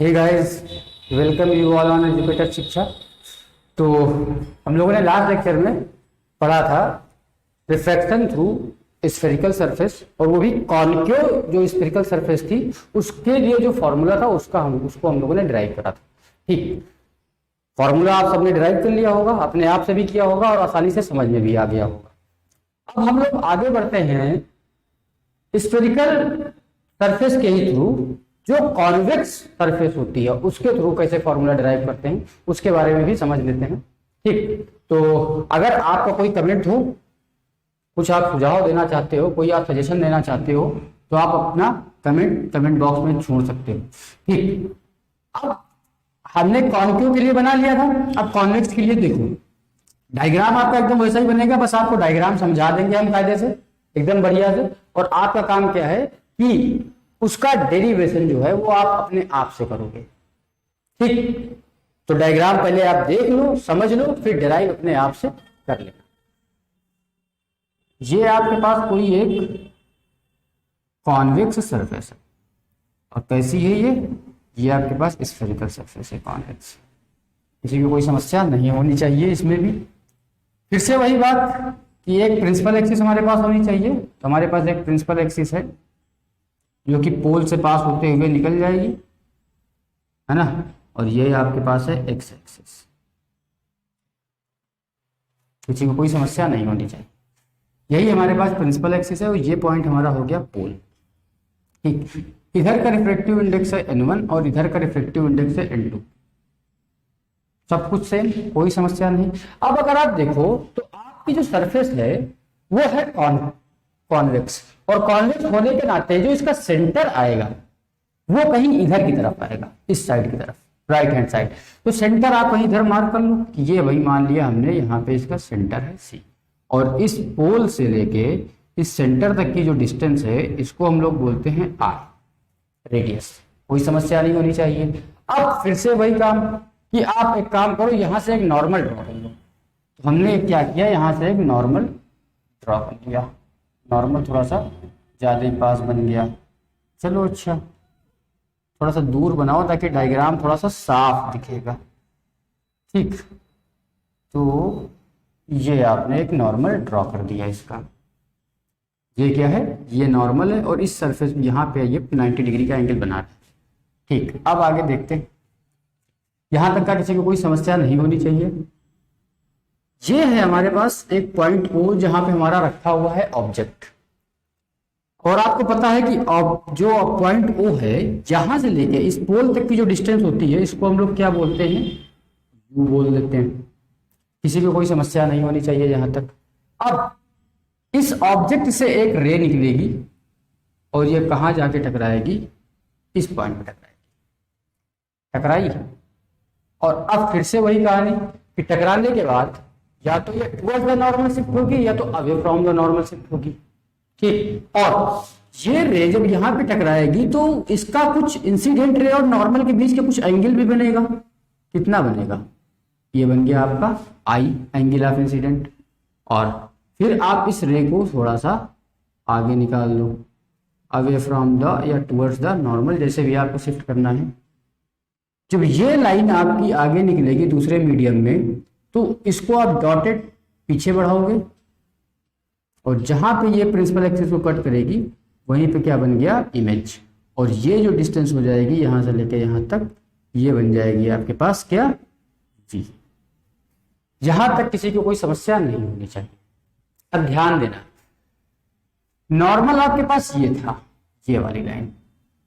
Hey guys, welcome you all on educator Shiksha. तो हम लोगों ने लास्ट लेक्चर में पढ़ा था रिफ्रैक्शन थ्रू स्फेरिकल सरफेस, और वो भी कॉनकेव जो स्फेरिकल सरफेस थी उसके लिए जो फॉर्मूला था उसको हम लोगों ने डिराइव करा था। ठीक, फॉर्मूला आप सबने डिराइव कर लिया होगा, अपने आप से भी किया होगा और आसानी से समझ में भी आ गया होगा। अब हम लोग आगे बढ़ते हैं स्फेरिकल सरफेस के ही थ्रू जो कॉन्वेक्स सरफेस होती है उसके थ्रू कैसे फॉर्मूला डिराइव करते हैं उसके बारे में भी समझ लेते हैं। ठीक, तो अगर आपका कोई कमेंट हो, कुछ आप सुझाव देना चाहते हो, कोई आप सजेशन देना चाहते हो, तो आप अपना कमेंट बॉक्स में छोड़ सकते हो। ठीक, अब हमने कॉन्केव के लिए बना लिया था, अब कॉन्वेक्स के लिए देखो डायग्राम आपका एकदम वैसा ही बनेगा, बस आपको डायग्राम समझा देंगे हम कायदे से एकदम बढ़िया से, और आपका काम क्या है कि उसका डेरिवेशन जो है वो आप अपने आप से करोगे। ठीक, तो डायग्राम पहले आप देख लो, समझ लो, फिर डिराइव अपने आप से कर लेना। ये आपके पास कोई एक कॉन्वेक्स सरफेस है, और कैसी है ये आपके पास स्फेरिकल सरफेस है कॉन्वेक्स। किसी की कोई समस्या नहीं होनी चाहिए इसमें भी। फिर से वही बात कि एक प्रिंसिपल एक्सिस हमारे पास होनी चाहिए, तो हमारे पास एक प्रिंसिपल एक्सिस है जो कि पोल से पास होते हुए निकल जाएगी, है ना, और ये आपके पास है एक्स एक्सिस। किसी को कोई समस्या नहीं होनी चाहिए, यही हमारे पास प्रिंसिपल एक्सिस है, और ये पॉइंट हमारा हो गया पोल। ठीक, इधर का रिफ्रैक्टिव इंडेक्स है n1 और इधर का रिफ्रैक्टिव इंडेक्स है n2, सब कुछ सेम, कोई समस्या नहीं। अब अगर आप देखो तो आपकी जो सरफेस है वो है कॉन्वेक्स, और कॉन्वेक्स होने के नाते जो इसका सेंटर आएगा वो कहीं इधर की तरफ आएगा, इस साइड की तरफ, राइट हैंड साइड। तो सेंटर आप कहीं इधर मार्क कर लो कि ये वही मान लिया हमने, यहाँ पे इसका सेंटर है C, और इस पोल से लेके इस सेंटर तक की जो डिस्टेंस है इसको हम लोग बोलते हैं R, रेडियस। कोई समस्या नहीं होनी चाहिए। अब फिर से वही काम कि आप एक काम करो, यहां से एक नॉर्मल ड्रॉ कर लो। तो हमने क्या किया, यहां से एक नॉर्मल ड्रॉ कर लिया, नॉर्मल थोड़ा सा ज़्यादा ही पास बन गया। चलो अच्छा, थोड़ा सा दूर बनाओ ताकि डायग्राम थोड़ा सा साफ दिखेगा। ठीक, तो ये आपने एक नॉर्मल ड्रॉ कर दिया इसका, ये क्या है, ये नॉर्मल है, और इस सरफेस यहाँ पे ये 90 डिग्री का एंगल बना रहा है। ठीक, अब आगे देखते हैं, यहां तक का किसी को कोई समस्या नहीं होनी चाहिए। ये है हमारे पास एक पॉइंट O जहां पे हमारा रखा हुआ है ऑब्जेक्ट, और आपको पता है कि जो पॉइंट O है जहां से लेके इस पोल तक की जो डिस्टेंस होती है इसको हम लोग क्या बोलते हैं, U बोल देते हैं। किसी को कोई समस्या नहीं होनी चाहिए यहां तक। अब इस ऑब्जेक्ट से एक रे निकलेगी और ये कहां जाके टकराएगी, इस पॉइंट पे टकराई। और अब फिर से वही कहानी कि टकराने के बाद या तो ये टुवर्ड्स द नॉर्मल शिफ्ट होगी या तो away from the normal shift होगी। ठीक, और ये रे जब यहाँ पे टकराएगी तो इसका कुछ इंसिडेंट रे और नॉर्मल के बीच के कुछ एंगल भी बनेगा। कितना बनेगा, ये बन गया आपका I, एंगल ऑफ इंसिडेंट। और फिर आप इस रे को थोड़ा सा आगे निकाल लो, अवे फ्रॉम द या टुवर्ड्स द नॉर्मल, जैसे भी आपको शिफ्ट करना है। जब ये लाइन आपकी आगे निकलेगी दूसरे मीडियम में तो इसको आप डॉटेड पीछे बढ़ाओगे, और जहां पे ये प्रिंसिपल एक्सिस को कट करेगी वहीं पे क्या बन गया, इमेज। और ये जो डिस्टेंस हो जाएगी यहां से लेके यहां तक, ये बन जाएगी आपके पास क्या, V। यहां तक किसी को कोई समस्या नहीं होनी चाहिए। अब ध्यान देना, नॉर्मल आपके पास ये था, ये वाली लाइन।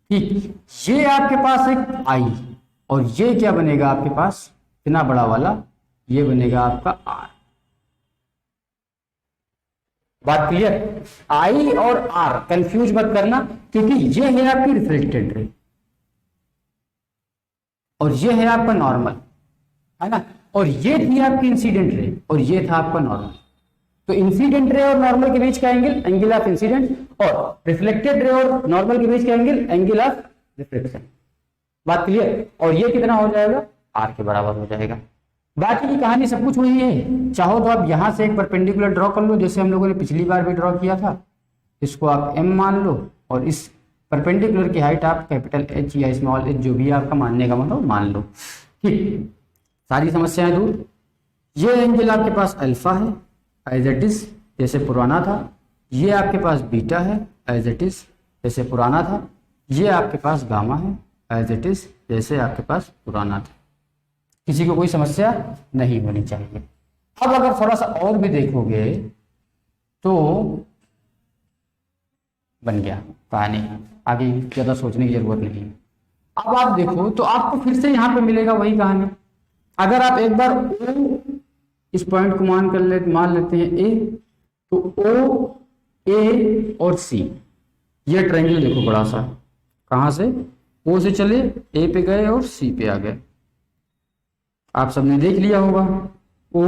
ठीक, ये आपके पास एक I, और ये क्या बनेगा आपके पास, इतना बड़ा वाला, ये बनेगा आपका R। बात क्लियर, I और R कंफ्यूज मत करना, क्योंकि ये है आपकी रिफ्लेक्टेड रे और ये है आपका नॉर्मल, है ना, और ये थी आपकी इंसिडेंट रे और ये था आपका नॉर्मल। तो इंसिडेंट रे और नॉर्मल के बीच का एंगल ऑफ इंसिडेंट, और रिफ्लेक्टेड रे और नॉर्मल के बीच का एंगल ऑफ रिफ्लेक्शन। बात क्लियर, और ये कितना हो जाएगा, R के बराबर हो जाएगा। बाकी की कहानी सब कुछ वही है। चाहो तो आप यहां से एक परपेंडिकुलर ड्रॉ कर लो, जैसे हम लोगों ने पिछली बार भी ड्रॉ किया था। इसको आप M मान लो और इस परपेंडिकुलर की हाइट आप कैपिटल एच या स्मॉल एच जो भी आपका मानने का मतलब मान लो। ठीक, सारी समस्याएं दूर। ये एंगल आपके पास अल्फा है एज इट इज जैसे पुराना था, ये आपके पास बीटा है एज इट इज जैसे पुराना था, ये आपके पास गामा है एज इट इज जैसे आपके पास पुराना था। किसी को कोई समस्या नहीं होनी चाहिए। अब अगर थोड़ा सा और भी देखोगे तो बन गया कहानी, आगे ज़्यादा सोचने की जरूरत नहीं। अब आप देखो तो आपको फिर से यहाँ पे मिलेगा वही कहानी। अगर आप एक बार O इस पॉइंट को मान लेते हैं ए, तो O A और C ये ट्रायंगल देखो बड़ा सा, कहाँ से O से चले A पे गए और C पे आ गए। आप सबने देख लिया होगा O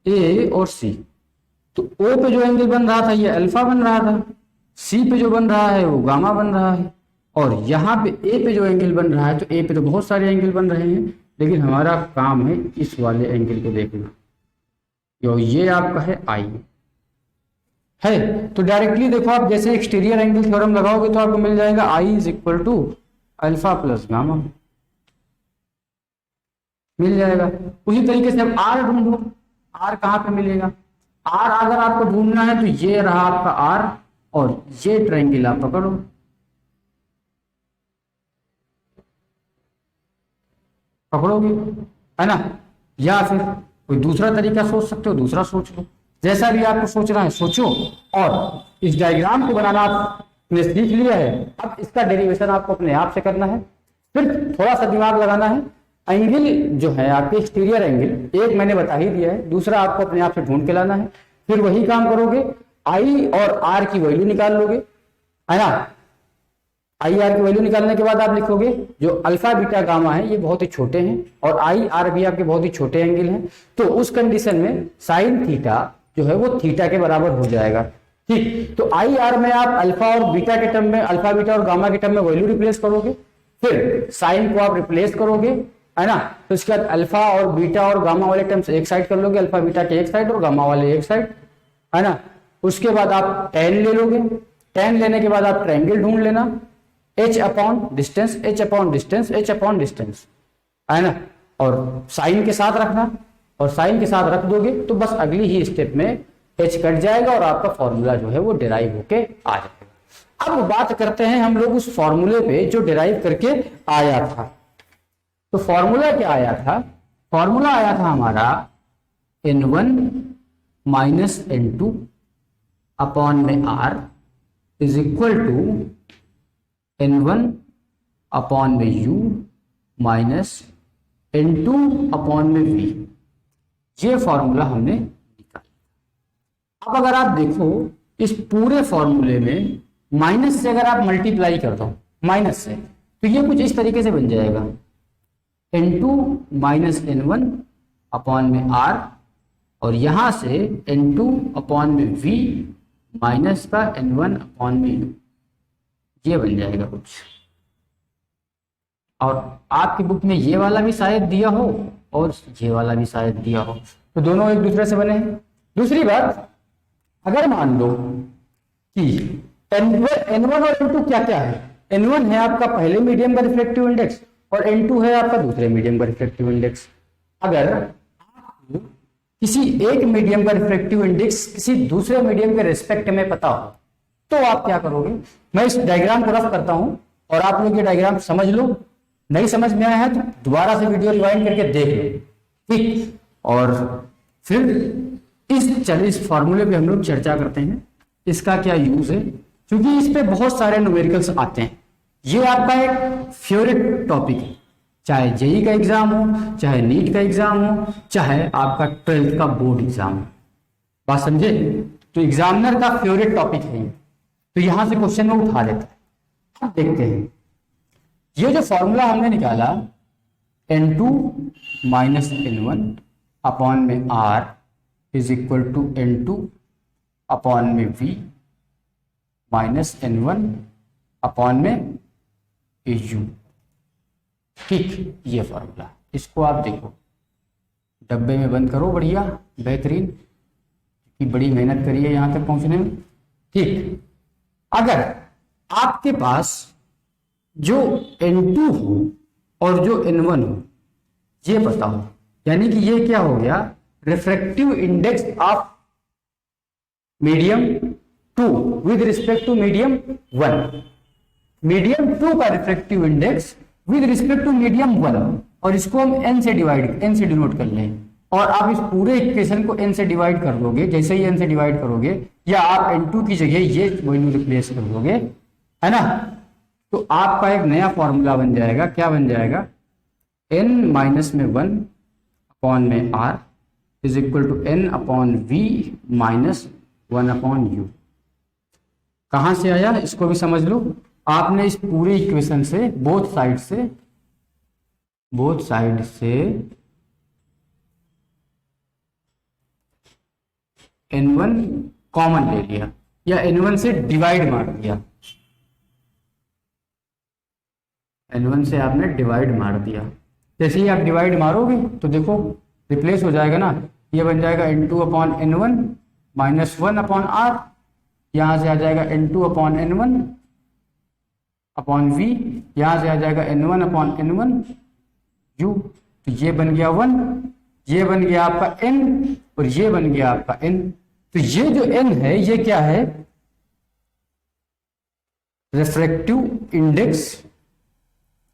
A और C, तो O पे जो एंगल बन रहा था ये अल्फा बन रहा था, C पे जो बन रहा है वो गामा बन रहा है, और यहाँ पे A पे जो एंगल बन रहा है, तो A पे तो बहुत सारे एंगल बन रहे हैं, लेकिन हमारा काम है इस वाले एंगल को देखना। ये आपका है I है, तो डायरेक्टली देखो आप जैसे एक्सटीरियर एंगल थ्योरम लगाओगे तो आपको मिल जाएगा I is equal to alpha plus gamma, मिल जाएगा। उसी तरीके से अब R ढूंढो, R कहाँ पे मिलेगा? R अगर आपको ढूंढना है तो ये रहा आपका R, और ये ट्रायंगल आप पकड़ो, पकड़ोगे है ना, या फिर कोई दूसरा तरीका सोच सकते हो, दूसरा सोच लो, जैसा भी आपको सोचना है सोचो। और इस डायग्राम को बनाना आपने सीख लिया है, अब इसका डेरिवेशन आपको अपने आप से करना है। फिर थोड़ा सा दिमाग लगाना है। एंगल जो है आपके एक्सटीरियर एंगल एक मैंने बता ही दिया है, दूसरा आपको अपने आप से ढूंढ के लाना है। फिर वही काम करोगे, आई और आर की वैल्यू निकाल लोगे, है ना। आई आर की वैल्यू निकालने के बाद आप लिखोगे जो अल्फा बीटा गामा है ये बहुत ही छोटे हैं, और आई आर भी आपके बहुत ही छोटे एंगल हैं, तो उस कंडीशन में साइन थीटा जो है वो थीटा के बराबर हो जाएगा। ठीक, तो आई आर में आप अल्फा और बीटा के टर्म में, अल्फा बीटा और गामा के टर्म में वैल्यू रिप्लेस करोगे, फिर साइन को आप रिप्लेस करोगे, है ना। तो इसके बाद अल्फा और बीटा और गामा वाले टर्म्स एक साइड कर लोगे, अल्फा बीटा के एक साइड और गामा वाले एक साइड, है ना। उसके बाद आप tan ले लोगे, tan लेने के बाद आप ट्रायंगल ढूंढ लेना, h upon distance, h upon distance, h upon distance, है ना, और साइन के साथ रखना, और साइन के साथ रख दोगे तो बस अगली ही स्टेप में h कट जाएगा और आपका फॉर्मूला जो है वो डिराइव होके आ जाएगा। अब बात करते हैं हम लोग उस फॉर्मूले पे जो डिराइव करके आया था। तो फॉर्मूला क्या आया था? फॉर्मूला आया था हमारा n1 माइनस n2 अपॉन में r is equal to n1 upon में u माइनस n2 अपॉन में v। ये फॉर्मूला हमने निकाला। अब अगर आप देखो इस पूरे फॉर्मूले में माइनस से अगर आप मल्टीप्लाई कर दो माइनस से, तो ये कुछ इस तरीके से बन जाएगा n2 माइनस n1 अपॉन में r, और यहां से n2 अपॉन में v माइनस का n1 अपॉन में u, ये बन जाएगा कुछ। और आपकी बुक में ये वाला भी शायद दिया हो और ये वाला भी शायद दिया हो, तो दोनों एक दूसरे से बने हैं। दूसरी बात, अगर मान लो कि n1 और n2 क्या क्या है, n1 है आपका पहले मीडियम का रिफ्लेक्टिव इंडेक्स और n2 है आपका दूसरे मीडियम का रिफ्लेक्टिव इंडेक्स। अगर आपको किसी एक मीडियम का रिफ्लेक्टिव इंडेक्स किसी दूसरे मीडियम के रिस्पेक्ट में पता हो तो आप क्या करोगे? मैं इस डायग्राम को रफ करता हूं और आप लोग ये डायग्राम समझ लो, नहीं समझ में आया है तो दोबारा से वीडियो रिवाइंड करके देख लो, ठीक। और फिर इस फॉर्मूले पे हम लोग चर्चा करते हैं इसका क्या यूज है, क्योंकि इस पे बहुत सारे न्यूमेरिकल्स आते हैं। ये आपका एक फेवरेट टॉपिक है, चाहे जेई का एग्जाम हो, चाहे नीट का एग्जाम हो, चाहे आपका 12th का बोर्ड एग्जाम हो, बात समझे। तो एग्जामिनर का फेवरेट टॉपिक है, तो यहां से क्वेश्चन में उठा लेता है। अब देखते हैं ये जो फॉर्मूला हमने निकाला n2 माइनस n1 अपॉन में r is equal to n2 upon में v माइनस n1 अपॉन में u, ठीक। ये फॉर्मूला, इसको आप देखो डब्बे में बंद करो, बढ़िया बेहतरीन, कि बड़ी मेहनत करी है यहां तक पहुंचने में, ठीक। अगर आपके पास जो N2 हो और जो N1 हो ये पता हो, यानी कि ये क्या हो गया, refractive index of medium 2 with respect to medium 1, medium 2 का refractive index with respect to medium 1, और इसको हम n से डिनोट कर लें, और आप इस पूरे इक्वेशन को n से डिवाइड कर दोगे। जैसे ही n से डिवाइड करोगे या आप N2 की जगह ये वैल्यू रिप्लेस कर दोगे, है ना, तो आपका एक नया फॉर्मूला बन जाएगा। क्या बन जाएगा, n माइनस में 1 अपॉन में r is equal to n upon v minus 1 upon u। कहां से आया इसको भी समझ लो। आपने इस पूरे इक्वेशन से बोथ साइड से n1 कॉमन ले लिया या n1 से डिवाइड मार दिया, n1 से आपने डिवाइड मार दिया। जैसे ही आप डिवाइड मारोगे तो देखो रिप्लेस हो जाएगा ना, ये बन जाएगा n2 upon n1 minus 1 upon r, यहां से आ जाएगा n2 upon n1 upon v, यहां से आ जाएगा n1 अपॉन n1 u। तो ये बन गया 1, ये बन गया आपका n और ये बन गया आपका n। तो ये जो n है ये क्या है, रिफ्रैक्टिव इंडेक्स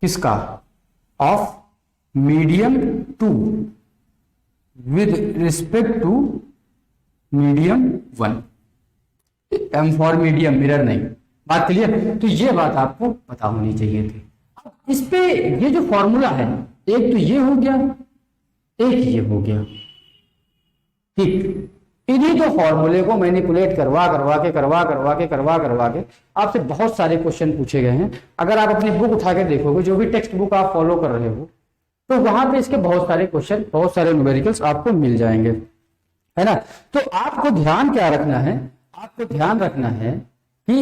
किसका, of medium 2 with respect to medium 1, m for medium, mirror नहीं। बात क्लियर। तो ये बात आपको पता होनी चाहिए थी। इस पे ये जो फॉर्मूला है, एक तो ये हो गया, एक ये हो गया, ठीक। इन्हीं तो फॉर्मूले को मैनिपुलेट करवा के आपसे बहुत सारे क्वेश्चन पूछे गए हैं। अगर आप अपनी बुक उठा के देखोगे, जो भी टेक्स्ट बुक आप फॉलो कर रहे हो, तो वहां पे इसके बहुत सारे क्वेश्चन, बहुत सारे न्यूमेरिकल्स आपको मिल जाएंगे, है ना। तो आपको ध्यान क्या रखना है, आपको ध्यान रखना है कि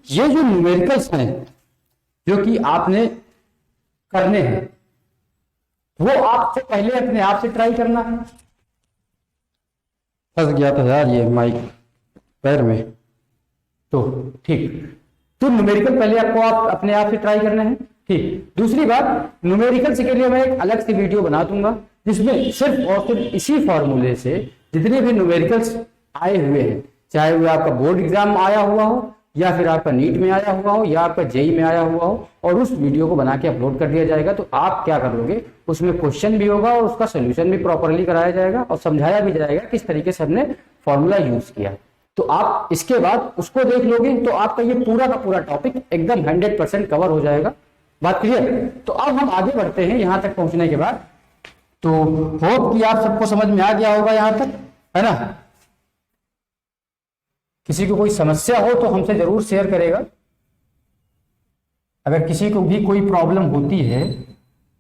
ये जो न्यूमेरिकल्स हैं जो कि आपने करने हैं, वो आपसे पहले अपने आप से ट्राई करना है। फंस गया था यार ये माइक पैर में, तो ठीक। तो न्यूमेरिकल पहले आपको आप अपने आप से ट्राई करना है, ठीक। दूसरी बात, न्यूमेरिकल्स के लिए मैं एक अलग से वीडियो बना दूंगा जिसमें सिर्फ और सिर्फ इसी फॉर्मूले से जितने भी न्यूमेरिकल्स आए हुए हैं, चाहे वो आपका बोर्ड एग्जाम आया हुआ हो या फिर आपका नीट में आया हुआ हो या आपका जेई में आया हुआ हो, और उस वीडियो को बना के अपलोड कर दिया जाएगा। तो आप क्या करोगे, उसमें क्वेश्चन भी होगा और उसका सोल्यूशन भी प्रॉपरली कराया जाएगा और समझाया भी जाएगा किस तरीके से हमने फॉर्मूला यूज किया। तो आप इसके बाद उसको देख लोगे तो आपका ये पूरा का पूरा टॉपिक एकदम 100% कवर हो जाएगा। बात क्लियर। तो अब हम आगे बढ़ते हैं यहां तक पहुंचने के बाद। तो होप कि आप सबको समझ में आ गया होगा यहां तक, है ना। किसी को कोई समस्या हो तो हमसे जरूर शेयर करेगा। अगर किसी को भी कोई प्रॉब्लम होती है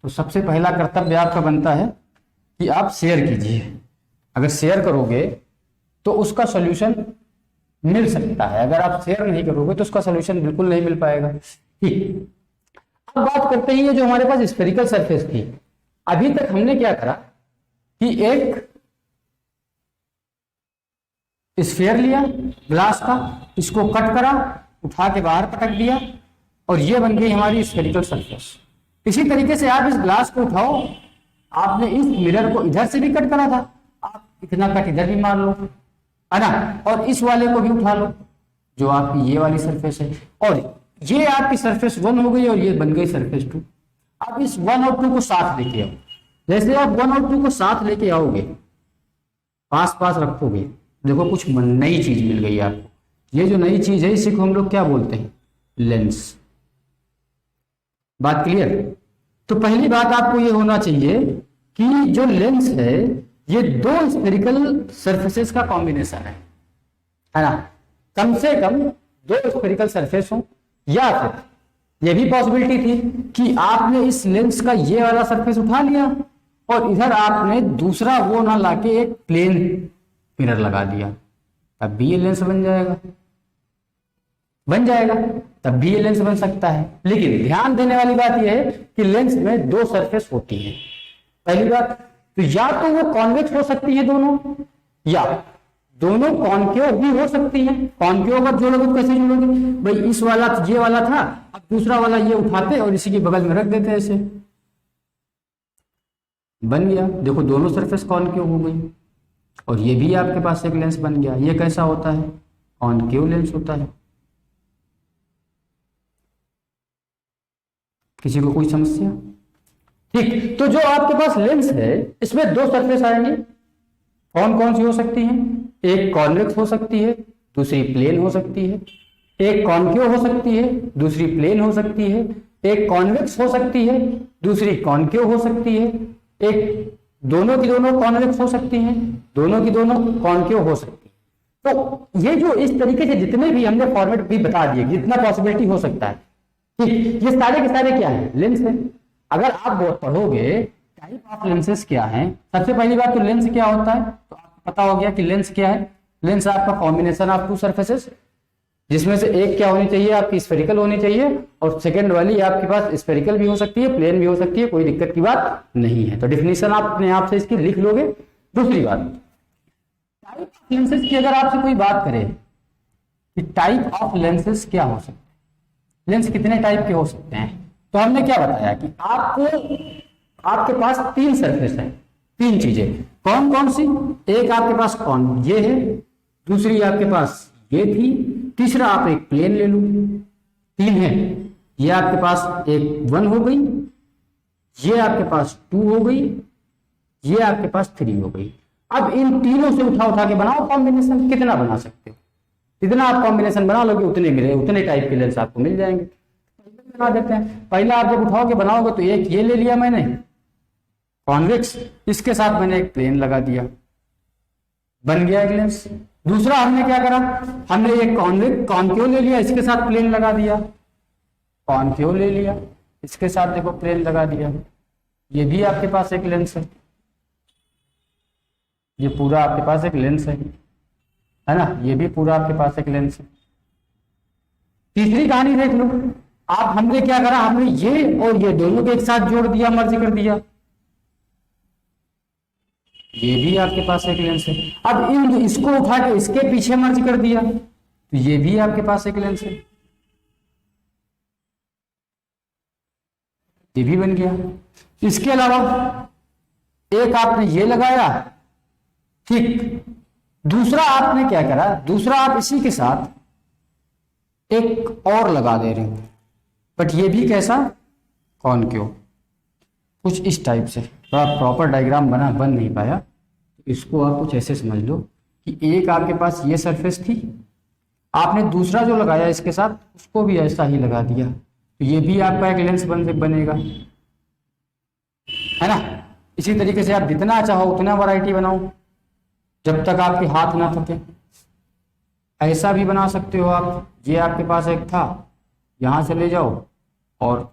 तो सबसे पहला कर्तव्य आपका बनता है कि आप शेयर कीजिए। अगर शेयर करोगे तो उसका सॉल्यूशन मिल सकता है, अगर आप शेयर नहीं करोगे तो उसका सॉल्यूशन बिल्कुल नहीं मिल पाएगा। ठीक, अब बात करते हैं ये जो हमारे पास स्फेरिकल सरफेस थी। अभी तक हमने क्या करा कि एक स्फीयर लिया ग्लास का, इसको कट करा, उठा के बाहर पटक दिया और ये बन गई हमारी स्फेरिकल सरफेस। इसी तरीके से आप इस ग्लास को उठाओ, आपने इस मिरर को इधर से भी कट करा था, आप इतना कट इधर भी मार लो, है ना, और इस वाले को भी उठा लो जो आपकी ये वाली सरफेस है, और ये आपकी सरफेस 1 हो गई और ये बन गई सरफेस 2। अब इस 1 और 2 को साथ लेके आओ। जैसे आप 1 और 2 को साथ लेके आओगे, पास पास रखोगे, देखो कुछ नई चीज मिल गई आपको। ये जो नई चीज है इसी को हम लोग क्या बोलते हैं, लेंस। बात क्लियर। तो पहली बात आपको ये होना चाहिए कि जो लेंस है ये दो स्फेरिकल सरफेसेस का कॉम्बिनेशन है ना। कम से कम दो स्फेरिकल सरफेस हो, या फिर ये भी पॉसिबिलिटी थी कि आपने इस लेंस का ये वाला सरफेस उठा लिया और इधर आपने दूसरा वो ना लाके एक प्लेन मिरर लगा दिया, तब भी ये लेंस बन जाएगा, तब भी ये लेंस बन सकता है। लेकिन ध्यान देने वाली बात यह है कि लेंस में दो सरफेस होती है। पहली बात तो या तो वो कॉन्वेक्स हो सकती है दोनों, या दोनों कॉन्केव भी हो सकती है। कॉन्केव अगर जोड़ोगे तो कैसे जोड़ोगे भाई, इस वाला ये वाला था, अब दूसरा वाला ये उठाते और इसी के बगल में रख देते, ऐसे बन गया। देखो दोनों सरफेस कॉन्केव हो गई और ये भी आपके पास एक लेंस बन गया। ये कैसा होता है, कॉन्केव लेंस होता है। किसी को कोई समस्या? ठीक, तो जो आपके पास लेंस है इसमें दो सरफेस आएंगे, कौन कौन सी हो सकती हैं? एक कॉन्वेक्स हो सकती है, दूसरी प्लेन हो सकती है। एक कॉन्केव हो सकती है, दूसरी प्लेन हो सकती है। एक कॉन्वेक्स हो सकती है, दूसरी कॉन्केव हो सकती है। एक दोनों की दोनों कॉन्वेक्स हो सकती हैं, दोनों की दोनों कॉन्केव हो सकती है। तो ये जो इस तरीके से जितने भी हमने फॉर्मेट भी बता दिए, जितना पॉसिबिलिटी हो सकता है, ठीक, ये सारे के सारे क्या है, लेंस है। अगर आप बहुत पढ़ोगे टाइप ऑफ लेंसेस क्या है, सबसे पहली बात तो लेंस क्या होता है, तो आपको पता हो गया कि लेंस क्या है। लेंस आपका कॉम्बिनेशन ऑफ टू सरफेसेस, जिसमें से एक क्या होनी चाहिए आपकी, स्फेरिकल होनी चाहिए, और सेकंड वाली आपके पास स्फेरिकल भी हो सकती है, प्लेन भी हो सकती है, कोई दिक्कत की बात नहीं है। तो डिफिनेशन आप अपने आप से इसकी लिख लोगे। दूसरी बात, टाइप ऑफ लेंसेस की अगर आपसे कोई बात करे कि टाइप ऑफ लेंसेस क्या हो सकते हैं, लेंस कितने टाइप के हो सकते हैं, तो हमने क्या बताया कि आपके पास तीन सरफेस है, तीन चीजें, कौन कौन सी? एक आपके पास कौन ये है, दूसरी आपके पास ये थी, तीसरा आप एक प्लेन ले लो, तीन है। ये आपके पास एक 1 हो गई, ये आपके पास 2 हो गई, ये आपके पास 3 हो गई। अब इन तीनों से उठा उठा के बनाओ कॉम्बिनेशन, कितना बना सकते हो, जितना आप कॉम्बिनेशन बना लोगे उतने टाइप के लेंस आपको मिल जाएंगे। बना देते हैं। पहला आप जब उठाओगे बनाओगे तो एक ये ले लिया मैंने कॉन्वेक्स, इसके साथ मैंने एक प्लेन लगा दिया, बन गया एक लेंस। दूसरा हमने क्या करा, हमने एक कॉन्केव ले लिया, इसके साथ प्लेन लगा दिया, कॉन्केव ले लिया, इसके साथ देखो प्लेन लगा दिया, ये भी आपके पास एक लेंस है, ये पूरा आपके पास एक लेंस है ना, ये भी पूरा आपके पास एक लेंस है। तीसरी कहानी देख लो आप, हमने क्या करा, हमने ये और ये दोनों को एक साथ जोड़ दिया, मर्ज कर दिया, ये भी आपके पास एक लेंस है। अब इसको उठा के इसके पीछे मर्ज कर दिया, तो ये भी आपके पास एक लेंस है, ये भी बन गया। इसके अलावा एक आपने ये लगाया, ठीक, दूसरा आपने क्या करा, दूसरा आप इसी के साथ एक और लगा दे रहे हो, बट ये भी कैसा, कॉन्केव, कुछ इस टाइप से। थोड़ा प्रॉपर डायग्राम बन नहीं पाया, तो इसको आप कुछ ऐसे समझ लो कि एक आपके पास ये सरफेस थी, आपने दूसरा जो लगाया इसके साथ उसको भी ऐसा ही लगा दिया, तो ये भी आपका एक लेंस बनेगा, है ना। इसी तरीके से आप जितना चाहो उतना वैरायटी बनाओ, जब तक आपके हाथ ना थके। ऐसा भी बना सकते हो आप, ये आपके पास एक था, यहां से ले जाओ और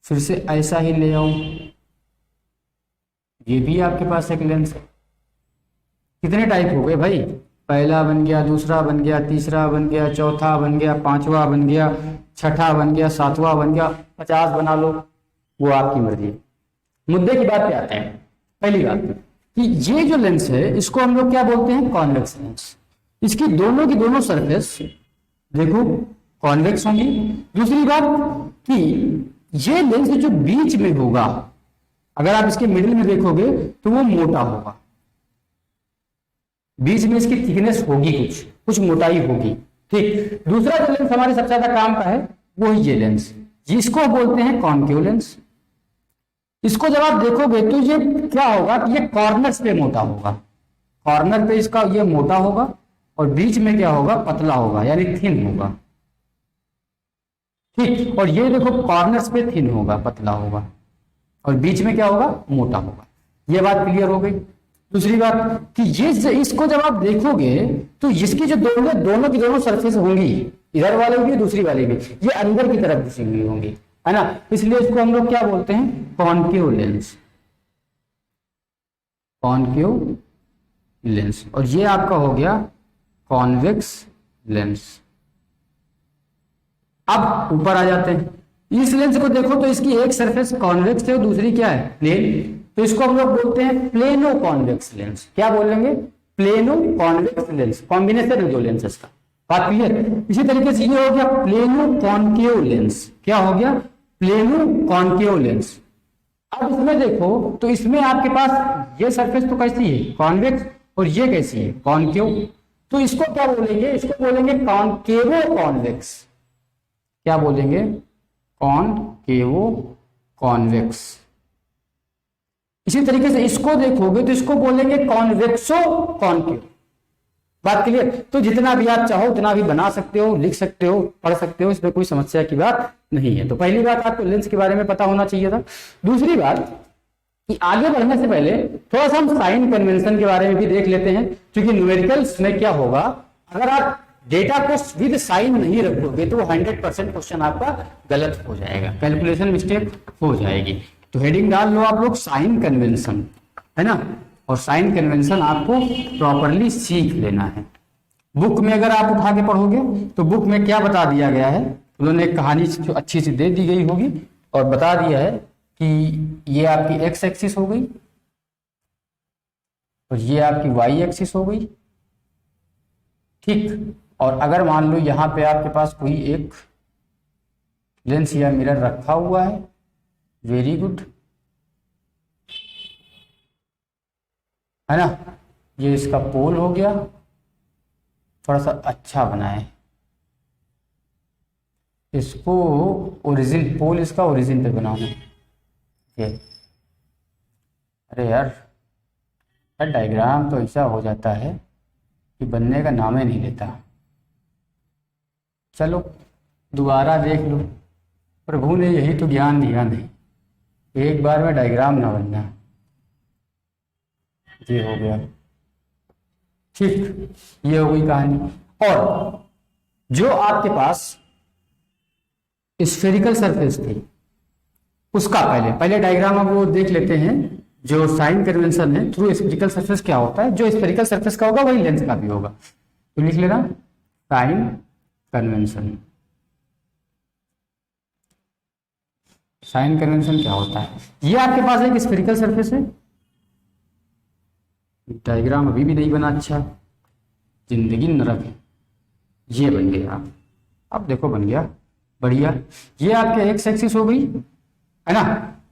फिर से ऐसा ही ले आओ, ये भी आपके पास एक लेंस है। कितने टाइप हो गए भाई, पहला बन गया, दूसरा बन गया, तीसरा बन गया, चौथा बन गया, पांचवा बन गया, छठा बन गया, सातवां बन गया, 50 बना लो, वो आपकी मर्जी। मुद्दे की बात पे आते हैं। पहली बात कि ये जो लेंस है इसको हम लोग क्या बोलते हैं, कॉन्वेक्स लेंस। इसकी दोनों की दोनों सरफेस देखो कॉन्वेक्स होंगी। दूसरी बात कि ये लेंस जो बीच में होगा, अगर आप इसके मिडिल में देखोगे तो वो मोटा होगा, बीच में इसकी थिकनेस होगी, कुछ मोटाई होगी, ठीक। दूसरा जो लेंस हमारे सबसे ज्यादा काम का है वो है ये लेंस, जिसको बोलते हैं कॉन्केव लेंस। इसको जब आप देखोगे तो ये क्या होगा कि ये कॉर्नर्स पे मोटा होगा, कॉर्नर पे इसका ये मोटा होगा और बीच में क्या होगा, पतला होगा, यानी थिन होगा, ठीक। और ये देखो कॉर्नर्स पे थिन होगा, पतला होगा, और बीच में क्या होगा, मोटा होगा। ये बात क्लियर हो गई। दूसरी बात कि ये इसको जब आप देखोगे तो इसकी जो दोनों की दोनों सरफेस होंगी, इधर वाले भी दूसरी वाली भी, ये अंदर की तरफ घुसी हुई होंगी, है ना। इसलिए इसको हम लोग क्या बोलते हैं, कॉन्केव लेंस, कॉन्केव लेंस। और ये आपका हो गया कॉन्वेक्स लेंस। अब ऊपर आ जाते हैं, इस लेंस को देखो तो इसकी एक सरफेस कॉन्वेक्स है और दूसरी क्या है, प्लेन, तो इसको हम लोग बोलते हैं प्लेनो कॉन्वेक्स लेंस। क्या बोलेंगे, प्लेनो कॉन्वेक्स लेंस, कॉम्बिनेशन है दो लेंसेज का, बात क्लियर। इसी तरीके से ये हो गया प्लेनो कॉनकेव लेंस, क्या हो गया, प्लेनो कॉनकेव लेंस। अब इसमें देखो तो इसमें आपके पास ये सरफेस तो कैसी है, कॉन्वेक्स, और ये कैसी है, कॉनकेव। तो इसको क्या बोलेंगे, इसको बोलेंगे कॉनकेवो कॉन्वेक्स। क्या बोलेंगे, कॉनकेवो कॉन्वेक्स। इसी तरीके से इसको देखोगे तो इसको बोलेंगे कॉन्वेक्सो कॉनकेव। बात क्लियर। तो जितना भी आप चाहो उतना भी बना सकते हो, लिख सकते हो, पढ़ सकते हो, इसमें कोई समस्या की बात नहीं है। तो पहली बात आपको लेंस के बारे में पता होना चाहिए था। दूसरी बात कि आगे बढ़ने से पहले थोड़ा सा हम साइन कन्वेंशन के बारे में भी देख लेते हैं, क्योंकि न्यूमेरिकल्स में क्या होगा, अगर आप डेटा को विद साइन नहीं रखोगे तो 100% क्वेश्चन आपका गलत हो जाएगा, कैलकुलेशन मिस्टेक हो जाएगी। तो हेडिंग डाल लो आप लोग साइन कन्वेंशन, है ना, और साइन कन्वेंशन आपको प्रॉपरली सीख लेना है। बुक में अगर आप उठा के पढ़ोगे तो बुक में क्या बता दिया गया है, उन्होंने एक कहानी जो अच्छी सी दे दी गई होगी और बता दिया है कि ये आपकी एक्स एक्सिस हो गई और ये आपकी वाई एक्सिस हो गई, ठीक। और अगर मान लो यहाँ पे आपके पास कोई एक लेंस या मिरर रखा हुआ है, वेरी गुड, है ना, ये इसका पोल हो गया, थोड़ा सा अच्छा बनाए इसको, ओरिजिन पोल इसका ओरिजिन पे बनाना ये। अरे यार डायग्राम तो ऐसा हो जाता है कि बनने का नाम ही नहीं लेता। चलो दोबारा देख लो, प्रभु ने यही तो ज्ञान दिया नहीं, एक बार में डायग्राम ना बनना। ये हो गया, ठीक, ये हो गई कहानी। और जो आपके पास स्फेरिकल सरफेस थी उसका पहले डायग्राम अब वो देख लेते हैं। जो साइन कन्वेंशन है थ्रू स्फेरिकल सरफेस क्या होता है, जो स्फेरिकल सरफेस का होगा वही लेंस का भी होगा, तो लिख लेना साइन कन्वेंशन। साइन कन्वेंशन क्या होता है, ये आपके पास एक स्फेरिकल सरफेस है, डायग्राम अभी भी नहीं बना, अच्छा जिंदगी नरक है। ये बन गया, अब देखो बन गया बढ़िया। ये आपके एक्स एक्सिस हो गई, है ना,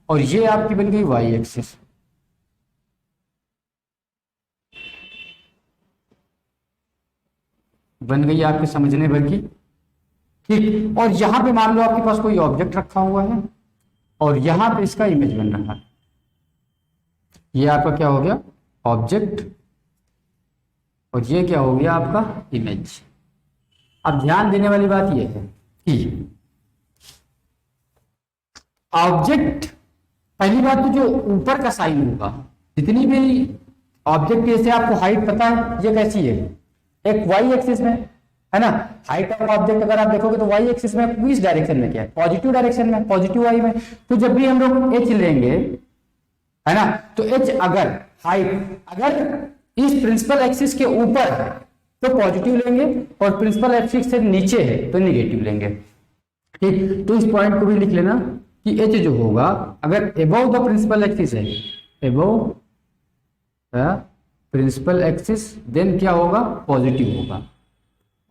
और ये आपकी बन गई वाई एक्सिस। बन गई आपके समझने भर की, ठीक। और यहां पे मान लो आपके पास कोई ऑब्जेक्ट रखा हुआ है और यहां पे इसका इमेज बन रहा है, ये आपका क्या हो गया, ऑब्जेक्ट, और ये क्या हो गया आपका इमेज। अब ध्यान देने वाली बात यह है कि ऑब्जेक्ट, पहली बात तो जो ऊपर का साइन होगा, जितनी भी ऑब्जेक्ट, जैसे आपको हाइट पता है ये कैसी है, एक वाई एक्सिस में, है ना, हाइट ऑफ ऑब्जेक्ट अगर आप देखोगे तो वाई एक्सिस में किस डायरेक्शन में क्या है, पॉजिटिव डायरेक्शन में, पॉजिटिव वाई में। तो जब भी हम लोग एच लेंगे, है ना, तो एच अगर हाइट अगर इस प्रिंसिपल एक्सिस के ऊपर है तो पॉजिटिव लेंगे और प्रिंसिपल एक्सिस से नीचे है तो निगेटिव लेंगे, ठीक। तो इस पॉइंट को भी लिख लेना कि एच जो होगा अगर एबव द प्रिंसिपल एक्सिस है, above the principal axis, then क्या होगा, पॉजिटिव होगा,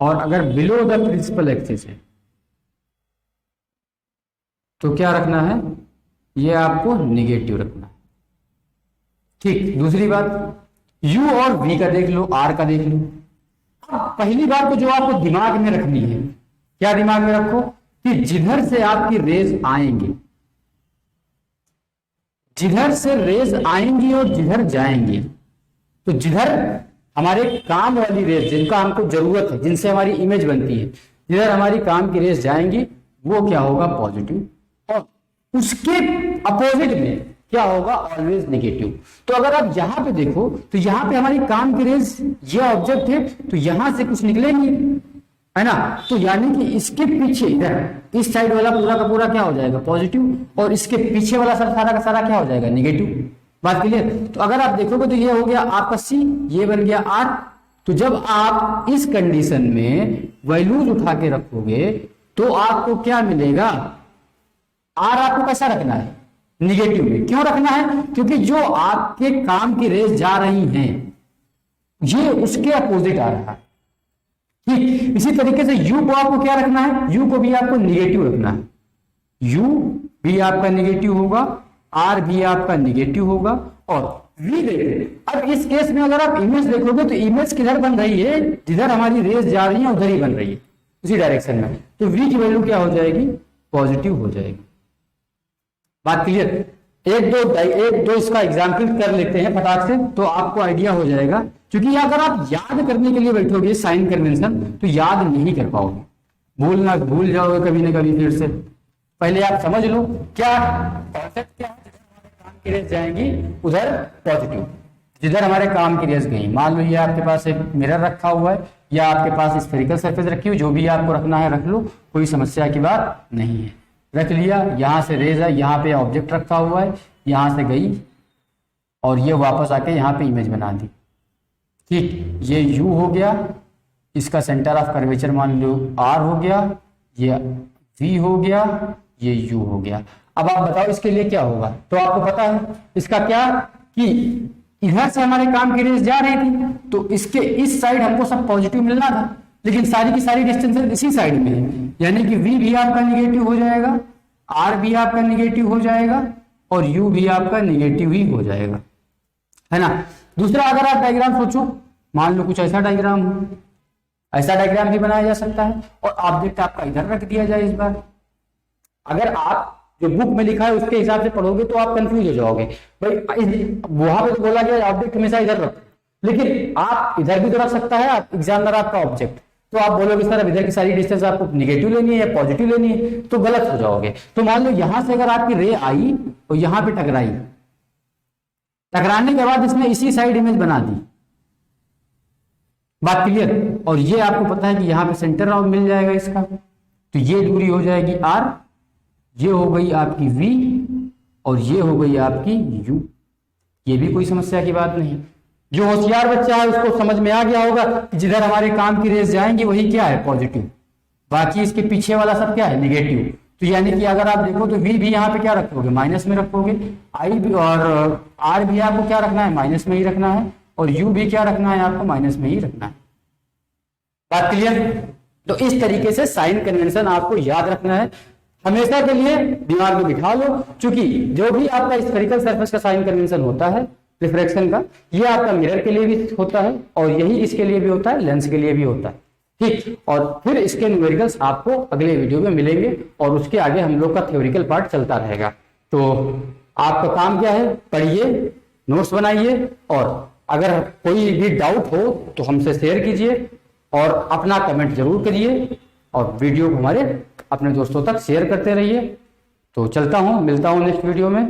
और अगर बिलो द प्रिंसिपल एक्सिस है तो क्या रखना है, ये आपको निगेटिव रखना है, ठीक। दूसरी बात u और v का देख लो, r का देख लो। पहली बात तो जो आपको दिमाग में रखनी है, क्या दिमाग में रखो कि जिधर से आपकी रेज आएंगी, जिधर से रेज आएंगी और जिधर जाएंगी, तो जिधर हमारे काम वाली रेज, जिनका हमको जरूरत है, जिनसे हमारी इमेज बनती है, जिधर हमारी काम की रेज जाएंगी वो क्या होगा, पॉजिटिव, और उसके अपोजिट में क्या होगा, ऑलवेज नेगेटिव। तो अगर आप यहां पे देखो तो यहां पे हमारी काम की रेज, ये ऑब्जेक्ट है तो यहां से कुछ निकलेंगे, है ना, तो यानी कि इसके पीछे इधर इस साइड वाला पूरा का पूरा क्या हो जाएगा, पॉजिटिव, और इसके पीछे वाला सारा का सारा क्या हो जाएगा, नेगेटिव। बात क्लियर। तो अगर आप देखोगे तो ये हो गया आपका सी, ये बन गया आर। तो जब आप इस कंडीशन में वैल्यूज उठा के रखोगे तो आपको क्या मिलेगा, आर आपको कैसा रखना है, निगेटिव में। क्यों रखना है, क्योंकि जो आपके काम की रेस जा रही हैं ये उसके अपोजिट आ रहा है। ठीक इसी तरीके से u को आपको क्या रखना है, u को भी आपको निगेटिव रखना है। u भी आपका निगेटिव होगा, r भी आपका निगेटिव होगा और v देखो। अब इस केस में अगर आप इमेज देखोगे तो इमेज किधर बन रही है, जिधर हमारी रेस जा रही है उधर ही बन रही है, उसी डायरेक्शन में। तो v की वैल्यू क्या हो जाएगी, पॉजिटिव हो जाएगी। बात क्लियर। एक दो इसका एग्जाम्पल कर लेते हैं फटाक से, तो आपको आइडिया हो जाएगा। क्योंकि अगर आप याद करने के लिए बैठोगे साइन कन्वेंशन तो याद नहीं कर पाओगे, भूल जाओगे कभी ना कभी। फिर से पहले आप समझ लो क्या कॉन्सेप्ट क्या है। जिधर हमारे काम की रेस जाएंगी उधर पॉजिटिव, जिधर हमारे काम की रेस गई। मान लो ये आपके पास एक मिरर रखा हुआ है या आपके पास स्फेरिकल सरफेस रखी हुई, जो भी आपको रखना है रख लो, कोई समस्या की बात नहीं है। रख लिया, यहां से रेज है, यहाँ पे ऑब्जेक्ट रखा हुआ है, यहां से गई और ये वापस आके यहाँ पे इमेज बना दी। ठीक, ये u हो गया, इसका सेंटर ऑफ कर्वेचर मान लो r हो गया, ये v हो गया, ये u हो गया। अब आप बताओ इसके लिए क्या होगा। तो आपको पता है इसका क्या, कि इधर से हमारे काम की रेस जा रही थी तो इसके इस साइड हमको सब पॉजिटिव मिलना था, लेकिन सारी की सारी डिस्टेंस इसी साइड में है, यानी कि v भी आपका निगेटिव हो जाएगा, r भी आपका निगेटिव हो जाएगा और u भी आपका निगेटिव ही हो जाएगा, है ना। दूसरा अगर आप डायग्राम सोचो, मान लो कुछ ऐसा डायग्राम हो, ऐसा डायग्राम भी बनाया जा सकता है और ऑब्जेक्ट आपका इधर रख दिया जाए। इस बार अगर आप जो बुक में लिखा है उसके हिसाब से पढ़ोगे तो आप कंफ्यूज हो जाओगे। भाई वहां पे तो बोला गया ऑब्जेक्ट हमेशा इधर रखो, लेकिन आप इधर भी तो रख सकता है आप एग्जामिनर आपका ऑब्जेक्ट। तो आप बोलोगे सर अब इधर की सारी डिस्टेंस आपको निगेटिव लेनी है या पॉजिटिव लेनी है, तो गलत हो जाओगे। तो मान लो यहां से अगर आपकी रे आई और यहां पे टकराई, टकराने के बाद इसने इसी साइड इमेज बना दी। बात क्लियर। और ये आपको पता है कि यहां पे सेंटर ऑफ मिल जाएगा इसका, तो ये दूरी हो जाएगी r, ये हो गई आपकी v और ये हो गई आपकी u। ये भी कोई समस्या की बात नहीं। जो होशियार बच्चा है उसको समझ में आ गया होगा कि जिधर हमारे काम की रेस जाएंगी वही क्या है, पॉजिटिव, बाकी इसके पीछे वाला सब क्या है, निगेटिव। तो यानी कि अगर आप देखो तो v भी यहाँ पे क्या रखोगे, माइनस में रखोगे, i भी और r भी आपको क्या रखना है, माइनस में ही रखना है, और u भी क्या रखना है, आपको माइनस में ही रखना है। बात क्लियर। तो इस तरीके से साइन कन्वेंशन आपको याद रखना है, हमेशा के लिए दिमाग में बिठा लो। क्योंकि जो भी आपका स्फेरिकल सरफेस का साइन कन्वेंशन होता है रिफ्रैक्शन का, ये आपका मिरर के लिए भी होता है और यही इसके लिए भी होता है, लेंस के लिए भी होता है। ठीक, और फिर इसके न्यूमेरिकल्स आपको अगले वीडियो में मिलेंगे और उसके आगे हम लोग का थ्योरिकल पार्ट चलता रहेगा। तो आपका काम क्या है, पढ़िए, नोट्स बनाइए और अगर कोई भी डाउट हो तो हमसे शेयर कीजिए और अपना कमेंट जरूर करिए और वीडियो को हमारे अपने दोस्तों तक शेयर करते रहिए। तो चलता हूँ, मिलता हूँ नेक्स्ट वीडियो में।